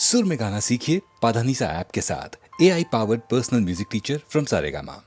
सुर में गाना सीखिए पाधानीसा ऐप के साथ। AI powered personal music teacher from Saregama.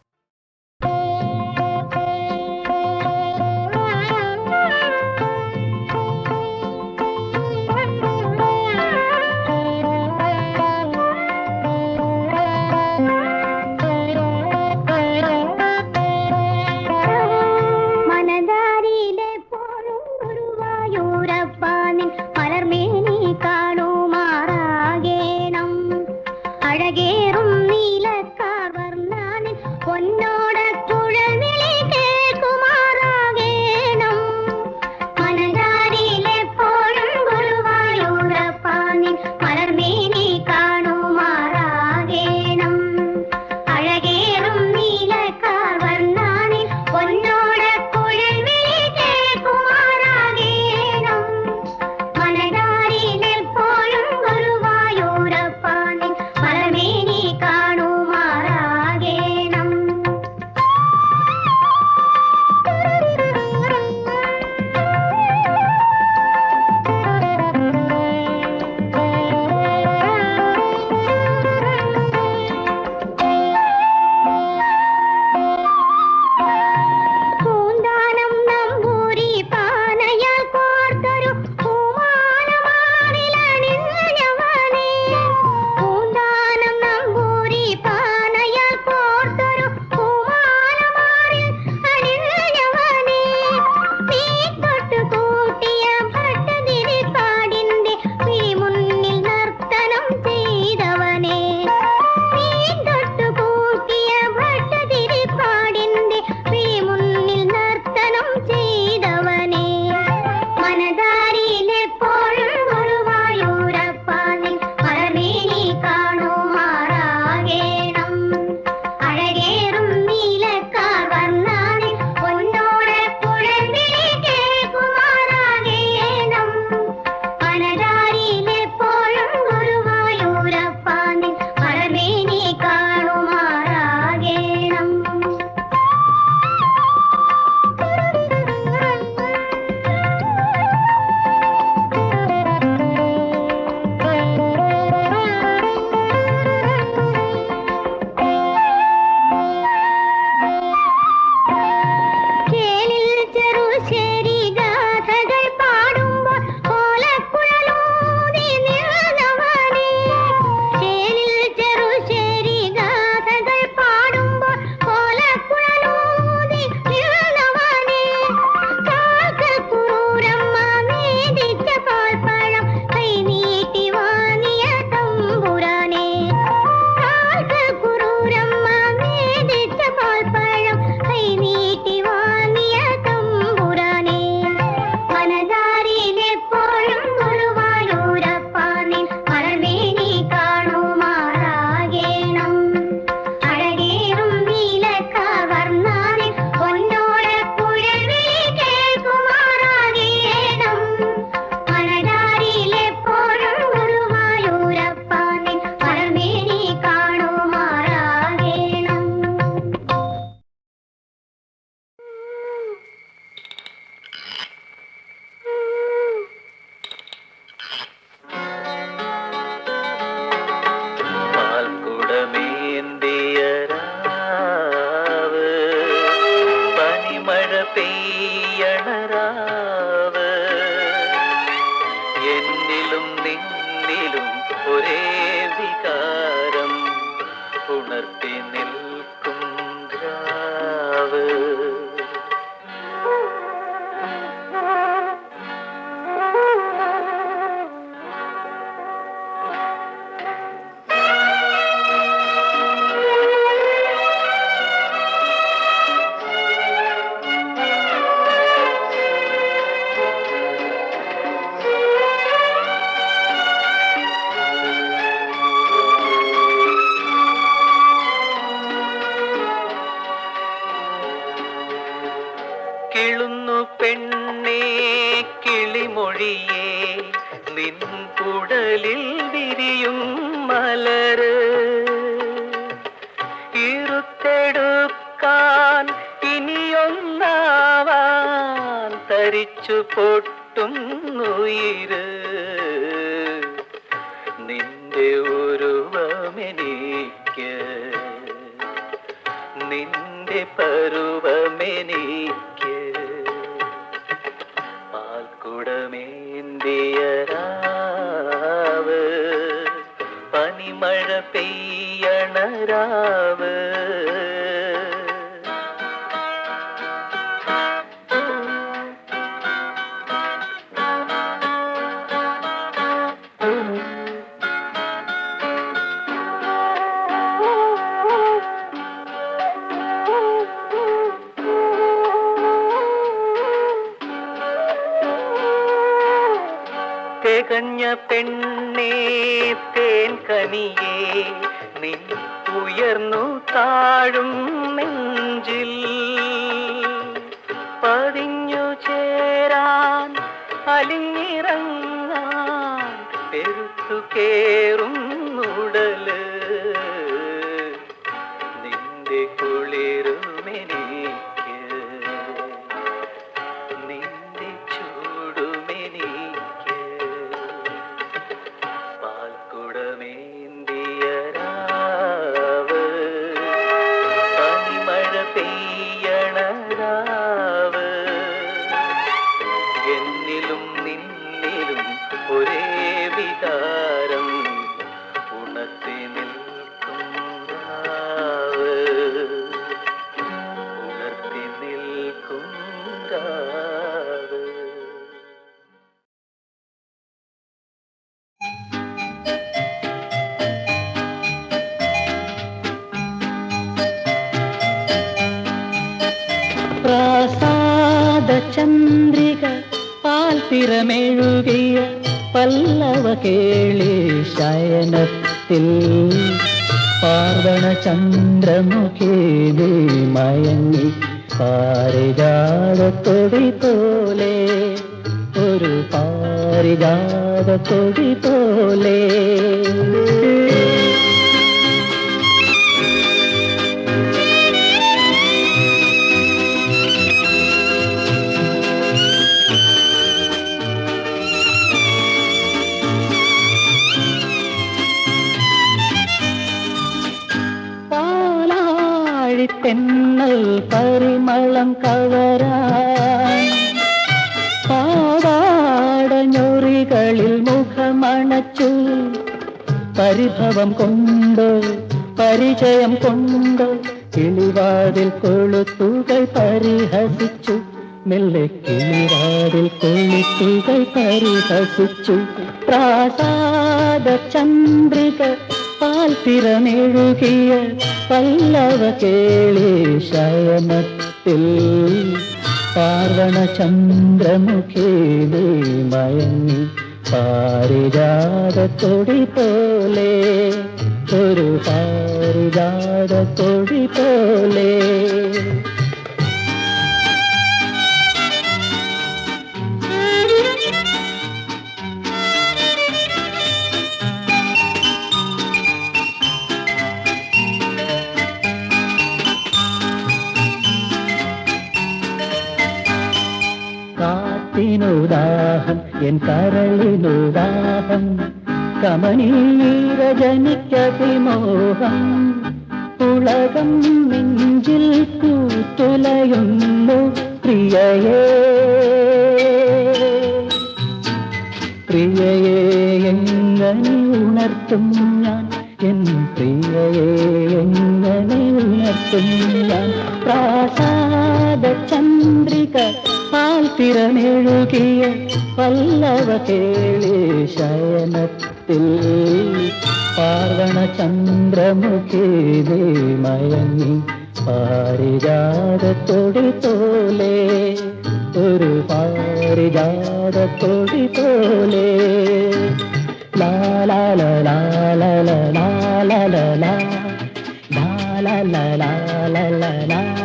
എന്നിലും നിന്നിലും ഒരേ വികാരം ഉണർത്തി നിൽക്കും രാവ്. കിളുന്നു പെണ്ണേ കിളിമൊഴിയേ നിൻ കുടലിൽ വിരിയും മലര് ഇരുത്തെടുക്കാൻ ഇനിയൊന്നാവാൻ തരിച്ചു പൊട്ടുന്നുയിര് നിൻ നിന്റെ ഉരുവമെനിക്ക്, നിന്റെ പരുവമെനിക്ക്. പാൽക്കുടമേന്തിയ രാവ്, പനിമഴ പെയ്യണ രാവ്. തികഞ്ഞ പെണ്ണേ തേൻ കനിയേ, നിൻ ഉയർന്നു താഴും നെഞ്ചിൽ പതിഞ്ഞു ചേരാൻ അലിഞ്ഞിറങ്ങാൻ പെരുത്തു കേറും ഉടല്. നിന്റെ കുളിരുമെനിക്ക്, നിന്റെ ചൂടുമെനിക്ക്. പാൽക്കുടമേന്തിയ രാവ്, പനിമഴ പെയ്യണ രാവ്. എന്നിലും നിന്നിലും ഒരേ വികാരം ഉണർത്തി നിൽക്കും രാവ്, ഉണർത്തി നിൽക്കും രാവ്. പ്രാസാദ ചന്ദ്രിക പാൽത്തിരമെഴുകിയ പല്ലവ കേളി ശയനത്തിൽ പാർവണ ചന്ദ്രമുഖേ മയങ്ങി പാരിജാതത്തൊടി പോലെ, ഒരു പാരിജാതത്തൊടി പോലെ. തെന്നൽ പരിമളം കവരാൻ പാവാടഞ്ഞൊറികളിൽ മുഖമണച്ചു, പരിഭവം കൊണ്ട് പരിചയം കൊണ്ട് കിളിവാതിൽ കൊളുത്തുകൾ പരിഹസിച്ചു, മെല്ലെ കിളിവാതിൽ കൊളുത്തുകൾ പരിഹസിച്ചു. പ്രാസാദ ചന്ദ്രിക പാൽത്തിരമെഴുകിയ പല്ലവ കേളി ശയനത്തിൽ പാർവണ ചന്ദ്രമുഖേ മയങ്ങി പാരിജാതത്തൊടി പോലെ, ഒരു പാരിജാതത്തൊടി പോലെ. കാറ്റിനുദാഹം എൻ കരളിനുദാഹം, കമനീരജനിക്കതിമോഹം. പുളകം നെഞ്ചിൽ കൂത്തുലയുന്നു പ്രിയയേ, പ്രിയയേ എങ്ങനെ ഉണർത്തും ഞാൻ, എൻ പ്രിയയേ എങ്ങനെ ഉണർത്തും ഞാൻ. പ്രാസാദ ചന്ദ്രിക പാൽത്തിരമെഴുകിയ പല്ലവ കേളി ശയനത്തിൽ പാർവണ ചന്ദ്രമുഖേ മയങ്ങി പാരിജാതത്തൊടി പോലെ, ഒരു പാരിജാതത്തൊടി പോലെ. ലാ ലാ ലാ ലാ ലാ ലാ ലാ ലാ ലാ ലാ ലാ ലാ ലാ ലാ ലാ ലാ ലാ ലാ ലാ.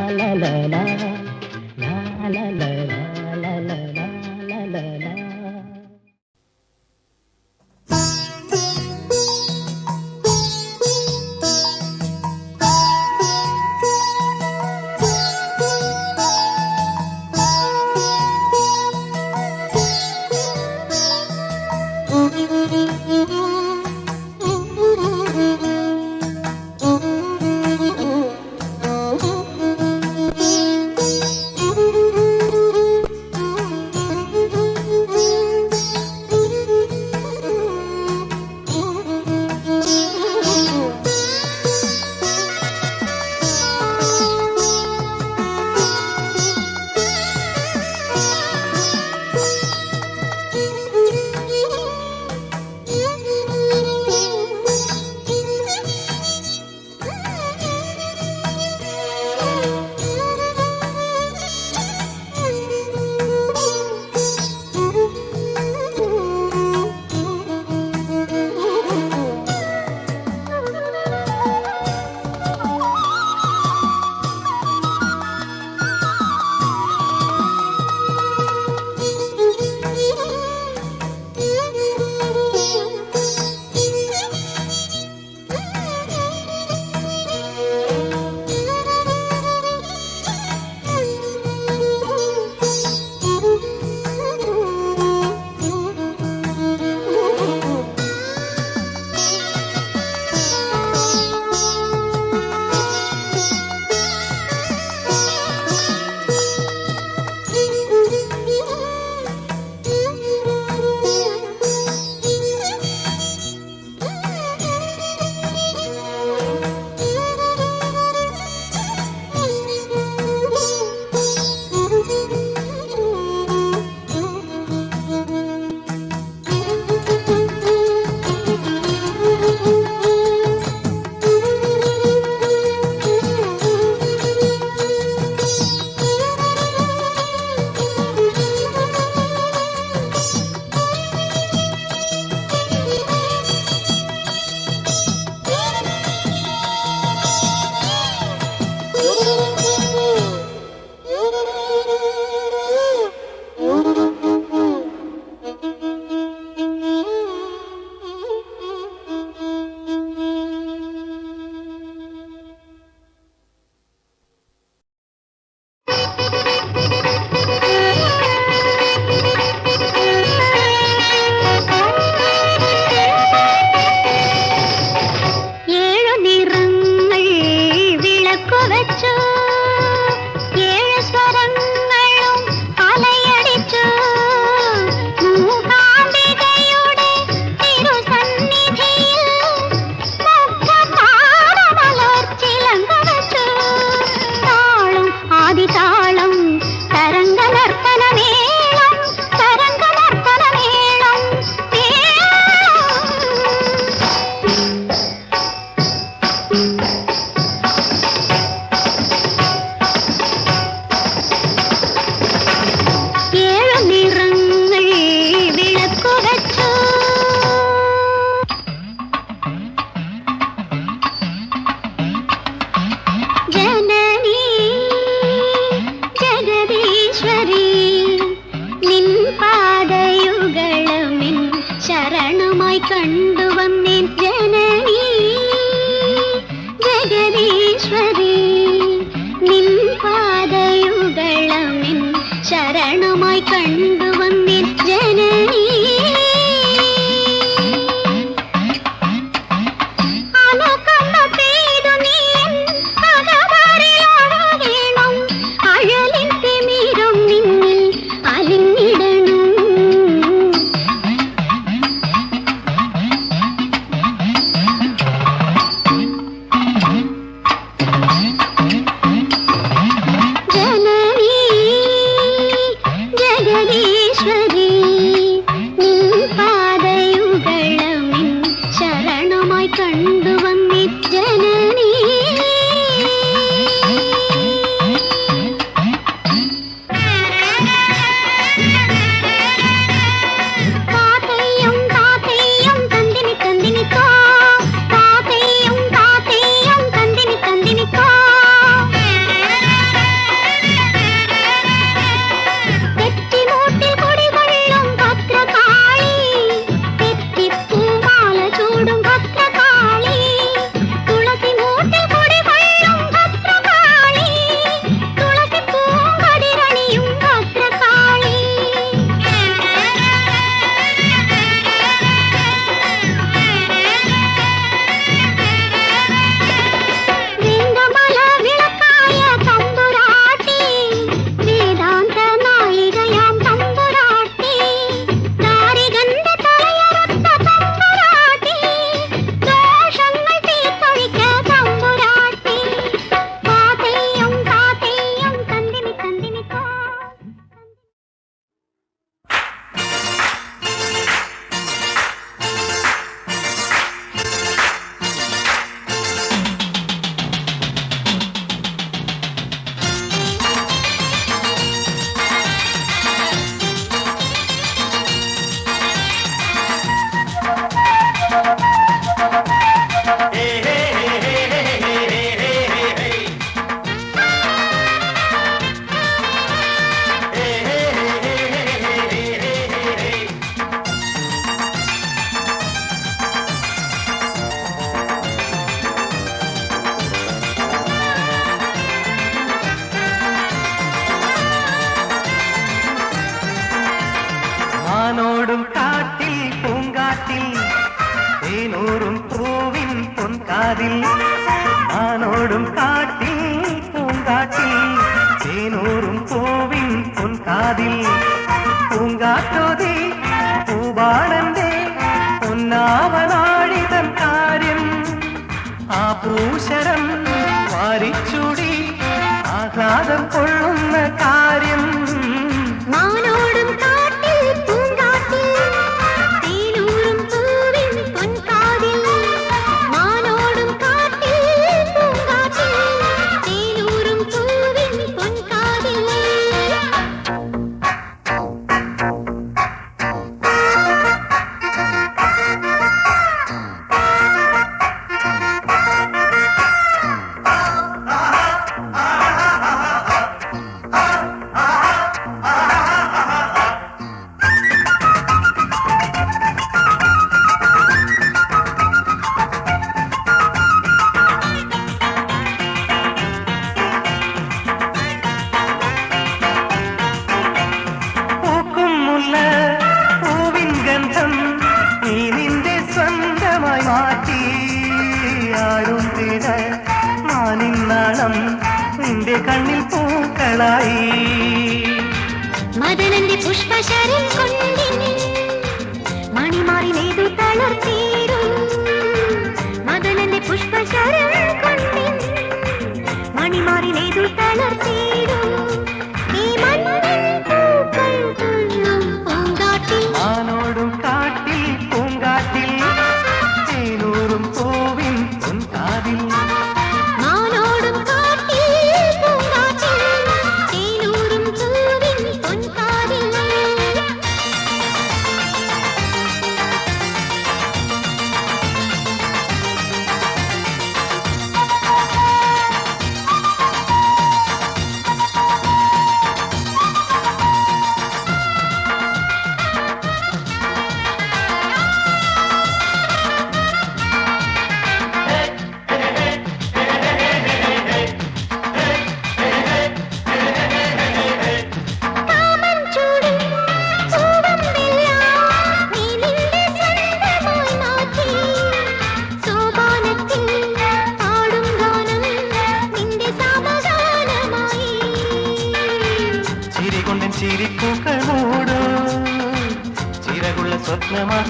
ജനനീ ജഗദീശ്വരി നിൻ പാദയുഗളമിൻ ശരണമായി കണ്ടുവന്നിൻ ജനനീ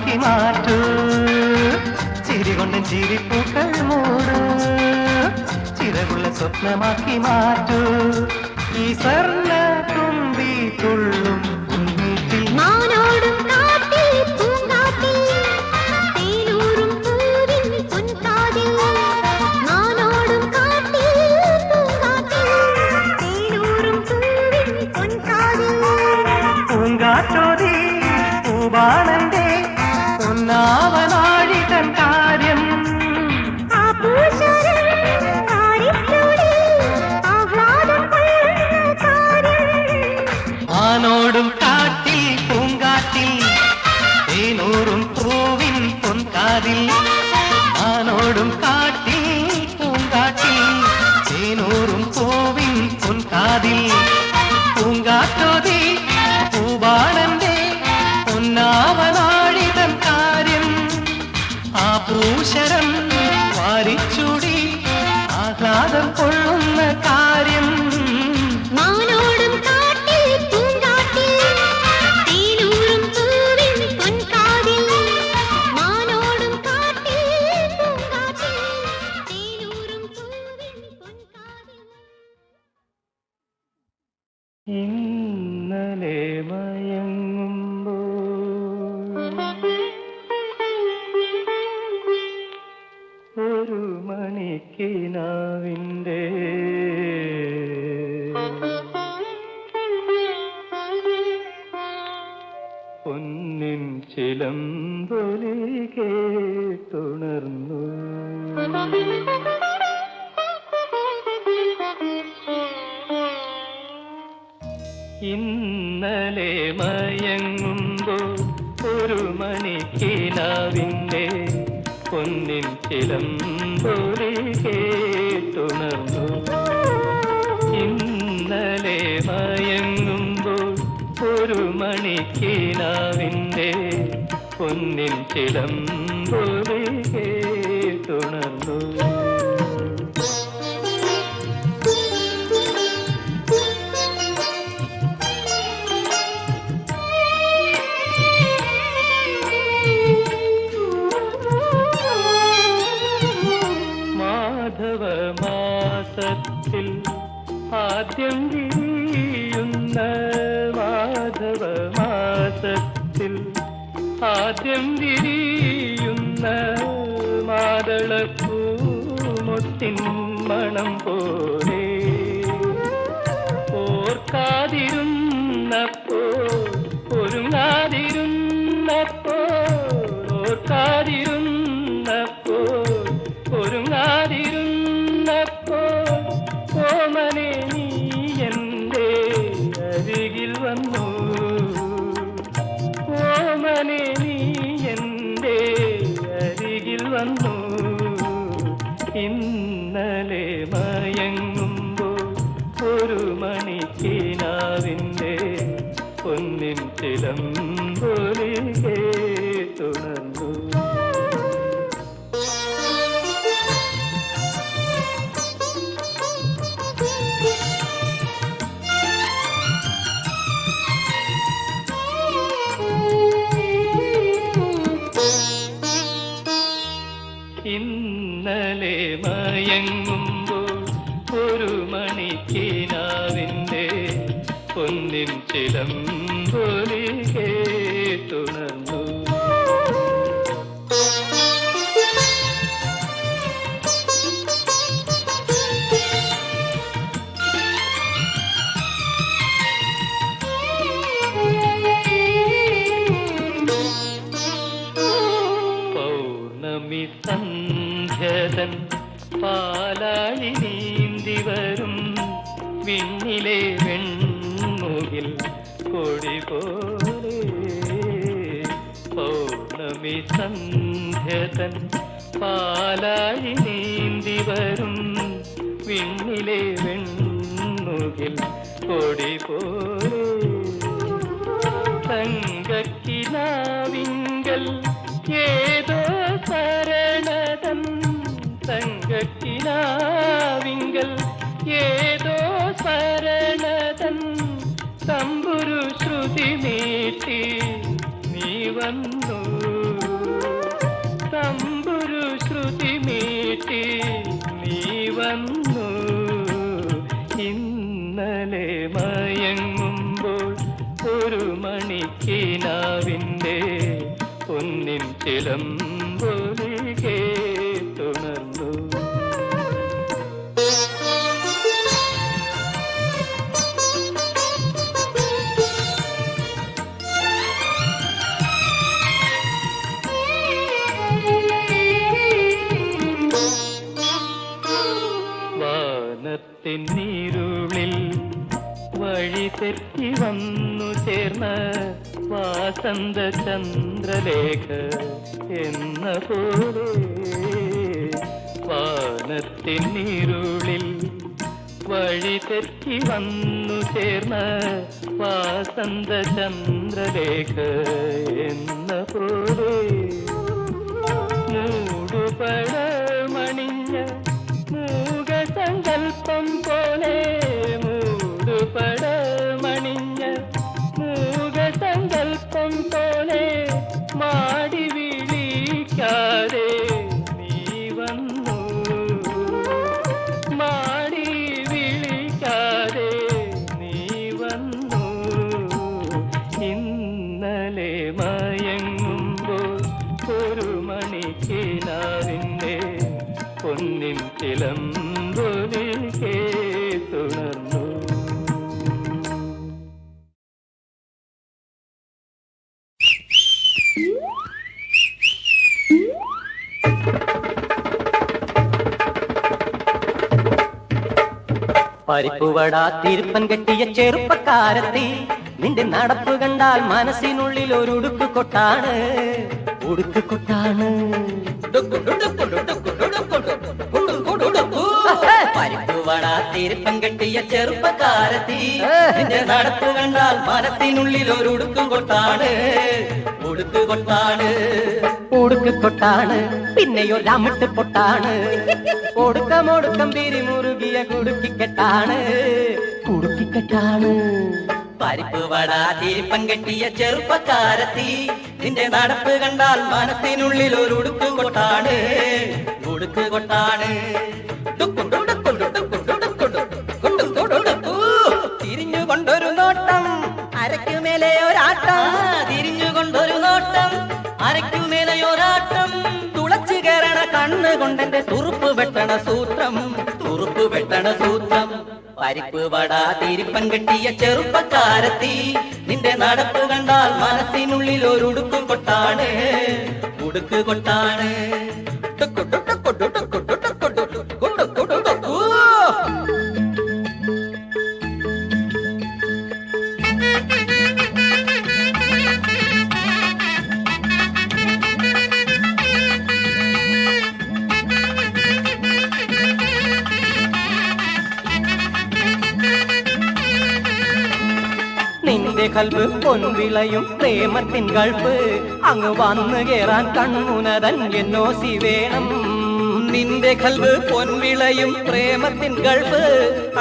സ്വപ്നമാക്കി മാറ്റൂ ചിരി കൊണ്ട് ചിരിപ്പൂക്കൾ മൂടൂ ചിറകുള്ള സ്വപ്നമാക്കി മാറ്റൂ ഈ സ്വർണ്ണ തുമ്പി തുള്ളും മാനോടും കാട്ടിൽ പൂങ്കാട്ടിൽ തേനൂറും പൂവിൻ പൊൻകാതിൽ മാനോടും കാട്ടിൽ പൂങ്കാട്ടിൽ തേനൂറും പൂവിൻ പൊൻകാതിൽ പൂങ്കാറ്റോതി പൂവാണന്റെ പൊന്നാവനാഴി തൻ കാര്യം ആ പൂശരം കാരിച്ചൂടി ആഹ്ലാദം കൊള്ളുന്ന കാര്യം ആനോടും കാട്ടിൽ പൂങ്കാട്ടിൽ തേനൂറും പൂവിൻ പൊൻകാതിൽ ആനോടും കാട്ടിൽ പൂങ്കാട്ടിൽ തേനൂറും പൂവിൻ പൊൻകാതിൽ പൂങ്കാറ്റോതി പൂവാണന്റെ പൊന്നാവനാഴി തൻ കാര്യം ആ പൂശരം വാരിച്ചൂടി ആഹ്ലാദം കൊള്ളുന്ന കാര്യം മാനോടും കാട്ടിൽ പൂങ്കാട്ടിൽ തേനൂറും പൂവിൻ പൊൻകാതിൽ മാനോടും കാട്ടിൽ പൂങ്കാട്ടിൽ തേനൂറും പൂവിൻ പൊൻകാതിൽ ഇന്നലെ മയങ്ങുമ്പോൾ ഒരു മണിക്കിനാവിൻ്റെ പൊന്നിൻ ചിലമ്പൊലി കേട്ടുണർന്നു ഇന്നലെ മയങ്ങുമ്പോൾ ഒരു മണിക്കിനാവിൻ്റെ പൊന്നിൻ ചിലമ്പൊലി കേട്ടുണർന്നു ഇന്നലെ മയങ്ങുമ്പോൾ ഒരു മണിക്കിനാവിൻ്റെ പൊന്നിൻ ചിലമ്പൊലി കേട്ടുണർന്നു മാധവമാസത്തിൽ ആദ്യം വിരിയുന്ന മാധവമാസത്തിൽ ആദ്യം വിരിയുന്ന മാതളപ്പൂമൊട്ടിൻ മണം പോലെ ഓർക്കാതിരുന്നപ്പോൾ ഒരുങ്ങാതിരുന്നപ്പോൾ ഓർക്കാതിരുന്നപ്പോൾ ഒരുങ്ങാതിരുന്നപ്പോൾ ഓമനെ നീ എൻ്റെ അരികിൽ വന്നു ഓമനെ നീ എൻ്റെ അരികിൽ വന്നു ഇന്നലെ മയങ്ങുമ്പോൾ ഒരു മണിക്കിനാവിൻ്റെ പൊന്നിൻ ചിലമ്പൊലി കേട്ടുണർന്നു ഇന്നലെ മയങ്ങുമ്പോൾ ഒരു മണിക്കിനാവിൻ്റെ പൊന്നിൻ ചിലമ്പൊലി കേട്ടുണർന്നു പൗർണമി സന്ധ്യതൻ പാലാഴി നീന്തി വരും വിണ്ണിലെ വെൺമുകിൽ കൊടി പോലെ പൗർണമി സന്ധ്യതൻ പാലാഴി നീന്തി വരും വിണ്ണിലെ വെൺമുകിൽ കൊടി പോലെ തങ്കക്കിനാവിങ്കൽ ഏതോ ശരണതൻ തങ്കക്കിനാവിങ്കൽ ഏതോ ശരണതൻ തമ്പുരു ശ്രുതി നീട്ടി നീ വന്നു മീട്ടി മീട്ടി നീ വന്നു. ഇന്നലെ മയങ്ങുമ്പോൾ ഒരു മണിക്കിനാവിൻ്റെ പൊന്നിൻ ചിലമ്പൊലി കേട്ടുണർന്നു. വാനത്തിന്നിരുളിൽ വഴി തെറ്റി വന്നു ചേർന്ന വാസന്ത ചന്ദ്രലേഖ എന്ന പോലെ. വാനത്തിന്നിരുളിൽ വഴി തെറ്റി വന്നു ചേർന്ന വാസന്ത ചന്ദ്രലേഖ എന്ന പോലെ. മൂടുപടമണിഞ്ഞ മൂകസങ്കൽപ്പം പോലെ. മൂടുപടമണിഞ്ഞ മൂകസങ്കൽപ്പം പോലെ മാടി വിളിക്കാതെ നീ വന്നു. മാടി വിളിക്കാതെ നീ വന്നു. ഇന്നലെ മയങ്ങുമ്പോൾ ഒരു മണിക്കിനാവിൻ്റെ പൊന്നിൻ ചിലമ്പൊലി കേട്ടുണർന്നു. പരിപ്പുവട തിരുപ്പൻ കെട്ടിയ ചെറുപ്പക്കാരത്തി, നിന്റെ നടപ്പ് കണ്ടാൽ മനസ്സിനുള്ളിൽ ഒരു ഉടുക്ക് കൊട്ടാണ്. ഉടുക്ക് കൊട്ടാണ്. പരിപ്പുവട തിരുപ്പൻ കെട്ടിയ ചെറുപ്പക്കാരത്തി, നിന്റെ നടപ്പ് കണ്ടാൽ മനസ്സിനുള്ളിൽ ഒരു ഉടുക്ക് കൊട്ടാണ്. ഉടുക്ക് കൊട്ടാണ്. ഉടുക്ക് കൊട്ടാണ്. പിന്നെയോ രാമിട്ട് പൊട്ടാണ്. ഒടുക്കം പിരിമുറുകിയ കുടുക്കിക്കെട്ടാണ്. കുടുക്കിക്കെട്ടാണ്. പരിപ്പുവട തിരുപ്പൻ കെട്ടിയ ചെറുപ്പക്കാരത്തി, നിന്റെ നടപ്പ് കണ്ടാൽ മനസ്സിനുള്ളിൽ ഒരു ഉടുക്ക് കൊട്ടാണ്. ഉടുക്ക് കൊട്ടാണ്. തിരിഞ്ഞുകൊണ്ടൊരു നോട്ടം അരയ്ക്കുമേലെ ഒരാട്ടം. തിരിഞ്ഞുകൊണ്ടൊരു നോട്ടം അരയ്ക്കുമേലെ ഒരാട്ടം. തുളച്ചു കയറണ കണ്ണ് കൊണ്ടെന്റെ തുറുപ്പ് വെട്ടണ സൂത്രം. തുറുപ്പ് വെട്ടണ സൂത്രം. പരിപ്പുവട തിരുപ്പൻ കെട്ടിയ ചെറുപ്പക്കാരത്തി, നിന്റെ നടപ്പ് കണ്ടാൽ മനസ്സിനുള്ളിൽ ഒരു ഉടുക്ക് കൊട്ടാണ്. ഉടുക്ക് കൊട്ടാണ്. നിന്റെ കൽബ് പൊൻവിളയും പ്രേമത്തിൻ ഗൾഫ്. അങ്ങ് വന്നു കേറാൻ കൺമുനതൻ എന്നോസി വേണം. നിന്റെ കൽബ് പൊൻവിളയും പ്രേമത്തിൻ ഗൾഫ്.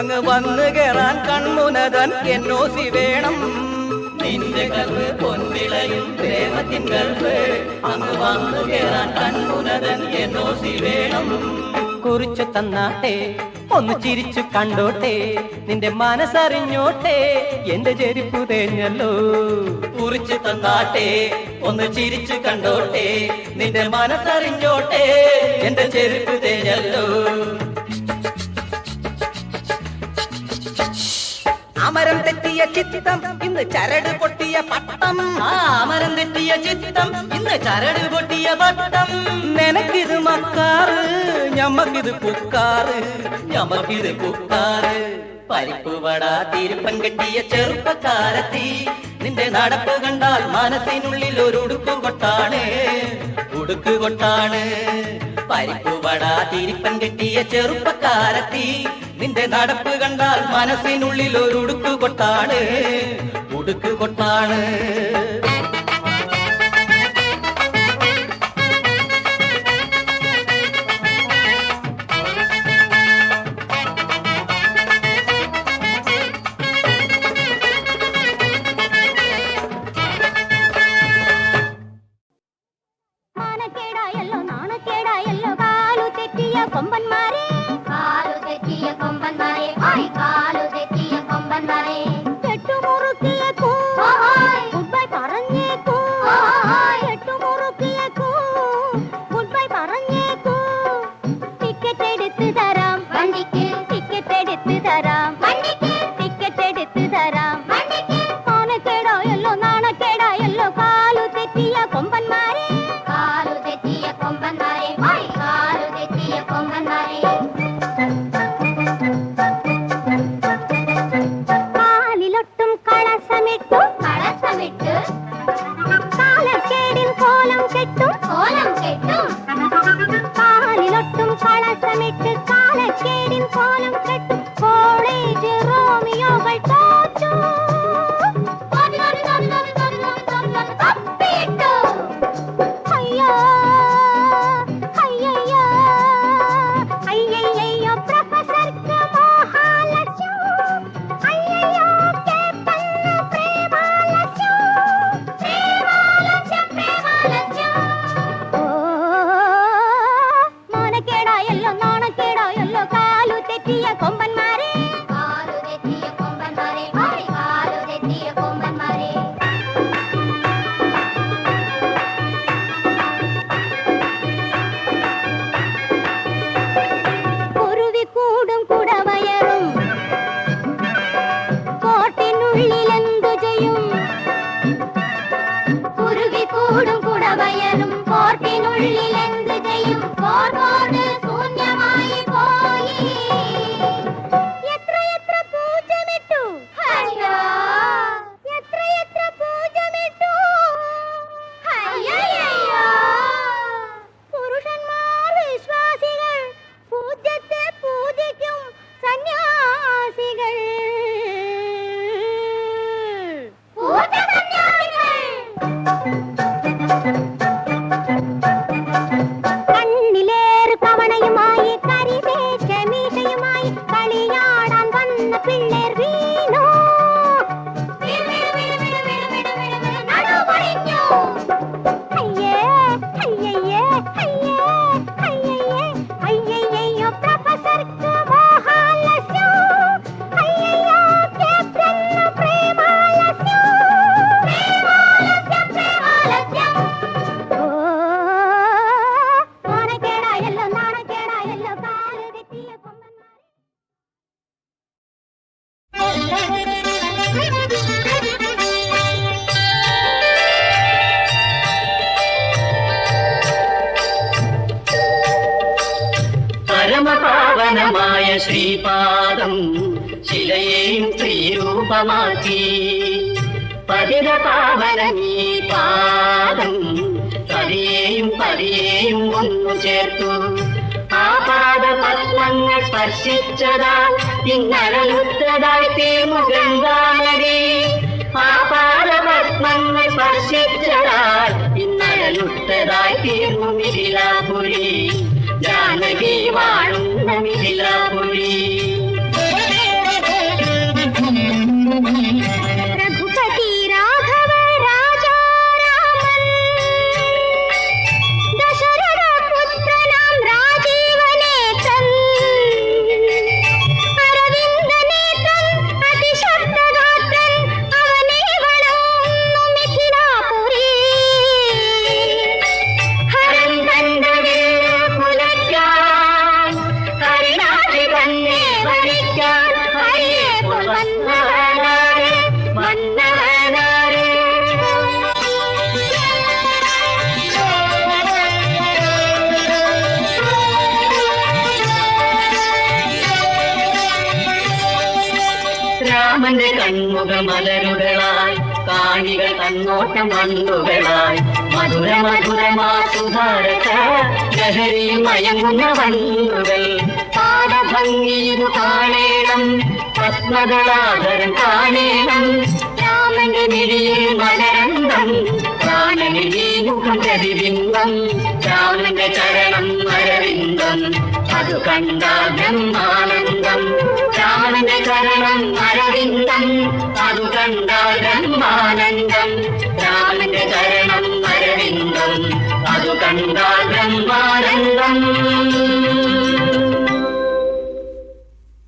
അങ്ങ് വന്നു കേറാൻ കൺമുനതൻ എന്നോസി വേണം. നിന്റെ കൽബ് പൊൻവിളയും പ്രേമത്തിൻ ഗൾഫ്. അങ്ങ് വന്നു കേറാൻ കൺമുനതൻ എന്നോസി വേണം. കുറിച്ചു തന്നാട്ടെ, ഒന്ന് ചിരിച്ചു കണ്ടോട്ടെ, നിന്റെ മനസ്സറിഞ്ഞോട്ടെ, എന്റെ ചെരുപ്പു തേഞ്ഞല്ലോ. കുറിച്ചു തന്നാട്ടെ, ഒന്ന് ചിരിച്ചു കണ്ടോട്ടെ, നിന്റെ മനസ്സറിഞ്ഞോട്ടെ, എന്റെ ചെരുപ്പു തേഞ്ഞല്ലോ. അമരം തെറ്റിയ ചിത്തം ഇന്ന് ചരട് പൊട്ടിയ പട്ടം. അമരം തെറ്റിയ ചിത്തം ഇന്ന് ചരട് പൊട്ടിയ പട്ടം. നിനക്കിത് മക്കാറ്, ഞമ്മക്കിത് കുക്കാറ്, ഞമ്മക്കിത് കുക്കാറ്. പരിപ്പുവട തിരുപ്പൻ കെട്ടിയ ചെറുപ്പക്കാരത്തി, നിന്റെ നടപ്പ് കണ്ടാൽ മനസ്സിനുള്ളിൽ ഒരു ഉടുക്ക് കൊട്ടാണ്. ഉടുക്ക് കൊട്ടാണ്. പരിപ്പുവട തിരുപ്പൻ കെട്ടിയ ചെറുപ്പക്കാരത്തി, നിന്റെ നടപ്പ് കണ്ടാൽ മനസ്സിനുള്ളിൽ ഒരു ഉടുക്ക് കൊട്ടാണ്. ഉടുക്ക് കൊട്ടാണ്. നാണക്കേടായല്ലോ നാണക്കേടായല്ലോ എടുത്തു തരാം വണ്ടിക്ക് ടിക്കറ്റ് എടുത്തു തരാം വണ്ടിക്ക് ടിക്കറ്റ് എടുത്തു തരാം വണ്ടിക്ക് മാനക്കേടായല്ലോ നാണക്കേടായല്ലോ കാലു തെറ്റിയ കൊമ്പന്മാരെ കാലു തെറ്റിയ കൊമ്പന്മാരെ കാലു തെറ്റിയ കൊമ്പന്മാരെ കാലിലൊട്ടും കളസമിട്ടു കളസമിട്ട് കാലക്കേടിൽ കോലം കെട്ടും കോലം കെട്ടും കാലിലൊട്ടും കളസമിട്ട് കാലക്കേടിൽ കോലം കെട്ടും കോളേജ് റോമിയോകൾ തോറ്റു തപ്പിയിട്ടു അയ്യോ അയ്യയ്യോ അയ്യയ്യോ പ്രൊഫസർക്ക് മോഹാലസ്യം അയ്യയ്യോ കേപ്പന് പ്രേമാലസ്യം പ്രേമാലസ്യം പ്രേമാലസ്യം ഓ മാനക്കേടായല്ലോ നാണക്കേടായല്ലോ കാലു തെറ്റിയ കൊമ്പന്മാരെ കാലു തെറ്റിയ കൊമ്പന്മാരെ കാലു തെറ്റിയ കൊമ്പന്മാരെ കുരുവിക്കൂടും കുടവയറും കോട്ടിനുള്ളിലെന്തു ചെയ്യും കുരുവിക്കൂടും കുടവയറും കോട്ടിനുള്ളിലെന്തു ചെയ്യും കോർക്കോട് ശൂന്യമായി പോയി എത്ര പൂജമിട്ടു അയ്യോ എത്ര പൂജമിട്ടു അയ്യയ്യോ പുരുഷന്മാർ വിശ്വാസികൾ പൂജ്യത്തെ പൂജിക്കും സന്യാസികൾ കണ്ണിലേറ് കവണയുമായി കരിതേച്ച മീശയുമായി കളിയാടാൻ വന്ന പിള്ളേർ വീണു അയ്യേ അയ്യയ്യേ അയ്യേ അയ്യയ്യേ അയ്യയ്യോ പ്രൊഫസർക്ക് മോഹാലസ്യം അയ്യയ്യോ ക്യാപ്റ്റന് പ്രേമാലസ്യം പ്രേമാലസ്യം പ്രേമാലസ്യം ഓ നാണക്കേടായല്ലോ നാണക്കേടായല്ലോ കാല് തെറ്റിയ കൊമ്പന്മാരെ പരമപാവനമായ ശ്രീപാദം ശിലയെയും സ്ത്രീരൂപമാക്കി പതിരപാവനമീ പാദം സതിയെയും പതിയെയും ഒന്നു ചേർത്തു ആ പാദപത്മങ്ങൾ സ്പർശിച്ചതാൽ ഇന്നലലുത്തതായി തീർന്നു ഗംഗാനദി ആ പാദപത്മങ്ങൾ സ്പർശിച്ചതാൽ ഇന്നലലുത്തതായി തീർന്നു മിഥിലാപുരി ജാനകി വാഴുന്ന മിഥിലാപുരി रघुपति राघव राजा रामन दशरथ पुत्र नाम राजीव नेत्रन अरविंद नेत्रन अति शब्द गात्रन अवने वळुन्नु मिथिलापुरी ഹരൻ കണ്ടവേ കുലയ്ക്കാൻ ഹരിനാഥി തന്നെ ഭരിക്കാൻ ഹരിയെ പോൽ വന്നവനാരെ വന്നവനാരെ രാമന്റെ കൺമുഖമലരുകളായി കാണികൾ തന്നോട്ടം മണ്ണുകളായി മധുര മധുരമാ സുധാരക ലഹരിയിൽ മയങ്ങുന്ന വണ്ണുകൾ പാദഭംഗിയിരു കാണേണം പത്മകളാധരം കാണേണം രാമന്റെ മിഴിയിൽ മകരന്തം പ്രാണനിൽ ഈ മുഖം പ്രതിബിംബം രാമന്റെ ചരണം അരവിന്ദം അതു കണ്ടാൽ ബ്രഹ്മാനന്ദം രാമന്റെ ചരണം അരവിന്ദം അതു കണ്ടാൽ ബ്രഹ്മാനന്ദം രാമന്റെ ചരണം അരവിന്ദം അതു കണ്ടാൽ ബ്രഹ്മാനന്ദം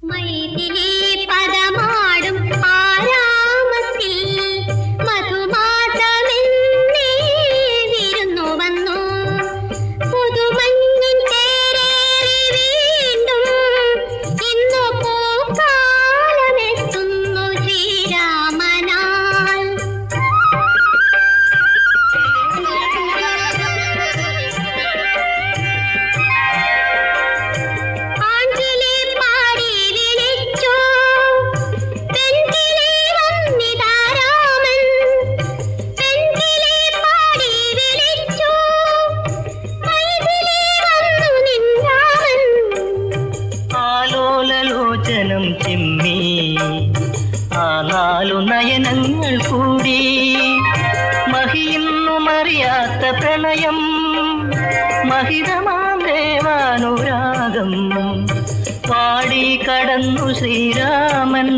മൈഥിലി പദമാടും ആരാമത്തിൽ മധുമാസമെന്നേ വിരുന്നു വന്നു പുതുമഞ്ഞിൻ തേരേറി വീണ്ടും പ്രണയം മഹിതമാം ദേവാനുരാഗം പാടി കടന്നു ശ്രീരാമൻ